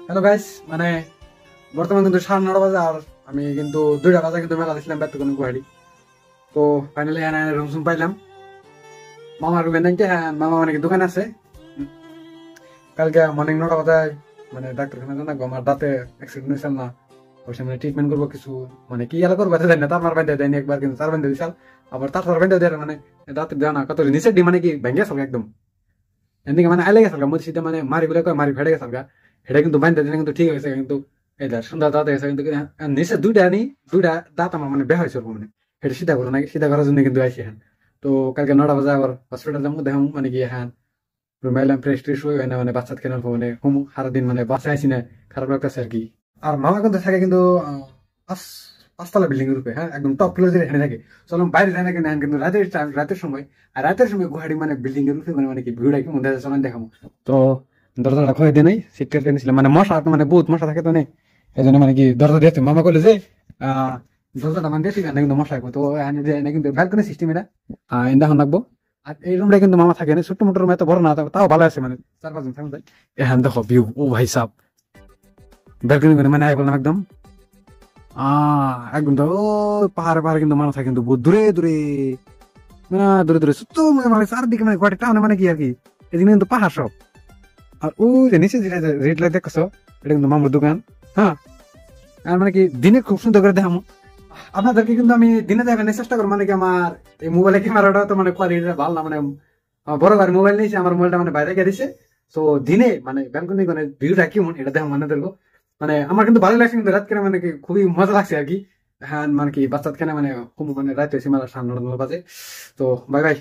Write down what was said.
Hello guys, মানে বর্তমান কিন্তু 9:30 বাজে আর আমি কিন্তু 2টা বাজে কিন্তু মেলা দিছিলাম বেতন গুয়াহাটি। তো ফাইনালি রুম সুম পাইলাম মামার রুমে নাকি। হ্যাঁ, মামা মানে কি দোকান আছে। কালকে মর্নিং 9টা বাজায় মানে ডাক্তারখানা জানা গো, আমার দাঁতে অ্যাক্সিডেন্ট হয়েছিল না, ওই সামনে ট্রিটমেন্ট করবো কিছু, মানে কি এলা করবো জানি না। তার মার বাইন্দা দেয়নি একবার, কিন্তু তার বাইন্দা দিছাল আবার তার বাইন্দা দেয় মানে দাঁতে দেওয়া না কত নিচের ডি মানে কি ভেঙে গেছে একদম এদিকে, মানে আইলে গেছে মুছিতে মানে মারি বলে কয় মারি ফেটে গেছে এটা কিন্তু বাইন্দা দিলে কিন্তু ঠিক হয়েছে। কিন্তু এই দেখ সুন্দর দাঁত হয়েছে, কিন্তু নিচে দুইটা দাঁত আমার মানে বের হয়েছে মানে এটা সিধা করো নাকি, সিধা করার জন্য কিন্তু আইসি হ্যাঁ। তো কালকে 9টা বাজে আবার হসপিটাল যাবো, দেখাম মানে কি হ্যাঁ রুমাইলাম ফ্রেশ ট্রেশ হয়ে না, মানে বাচ্চা কেনার মানে হুম সারাদিন মানে বাচ্চা আইসি না, খারাপ লাগতেছে আর কি। আর মামা কিন্তু থাকে কিন্তু পাঁচতলা বিল্ডিং এর উপরে, হ্যাঁ একদম টপ ফ্লোর এখানে থাকে। চলো বাইরে যায় না কিন্তু কিন্তু রাতের সময়, আর রাতের সময় গুয়াহাটি মানে বিল্ডিং এর উপরে মানে কি ভিড় কি মধ্যে চলেন দেখাবো। তো দরজাটা খুলে দিয়ে নাই, সিট কেটে নিয়েছিলাম, মানে মশা মানে বহুত মশা থাকে তো নেই, এই জন্য মানে কি দরজা দিয়েছে। মামা বলে যে দরজাটা মানে দিয়েছি কিন্তু মশা আসবো, তো কিন্তু ব্যালকনি সিস্টেম এটা দেখুন রাখবো। আর এই রুমটা কিন্তু মামা থাকে না, ছোট্ট মোটো রুম, এত বড় না, তাও ভালো আছে, মানে 4-5 জন থাকা যায়। এখান দেখো ভিউ, ও ভাই সাহ ব্যালকনি করে মানে আই বললাম একদম একদম তো পাহাড়ে পাহাড়ে কিন্তু মানুষ থাকে কিন্তু বহুত দূরে দূরে, মানে দূরে দূরে ছোট্ট মানে চারদিকে মানে কয়টা টাউনে মানে কি আর কি, এদিকে কিন্তু পাহাড় সব। আর ওই যে নিচে যেটা রেড লাইট দেখছো, এটা কিন্তু মামুর দোকান। হ্যাঁ, আর মানে কি দিনে খুব সুন্দর করে দেখামো আপনাদেরকে, কিন্তু আমি দিনে দেখানোর চেষ্টা করবো। মানে কি আমার এই মোবাইলের ক্যামেরাটা তো মানে কোয়ালিটিটা ভালো না, মানে আমার বড় ভাই মোবাইল নিয়েছে, আমার মোবাইলটা মানে বাইরে গিয়ে দিছে। তো দিনে মানে ব্যালকনি মানে ভিউটা কেমন এটা দেখো মানে দেখবো, মানে আমার কিন্তু ভালো লাগছে, কিন্তু রাত কেন মানে কি খুবই মজা লাগছে আর কি। হ্যাঁ মানে কি বাচ্চা কেন মানে খুব মানে রাত হয়েছে মেলা 9:30 বাজে। তো বাই বাই।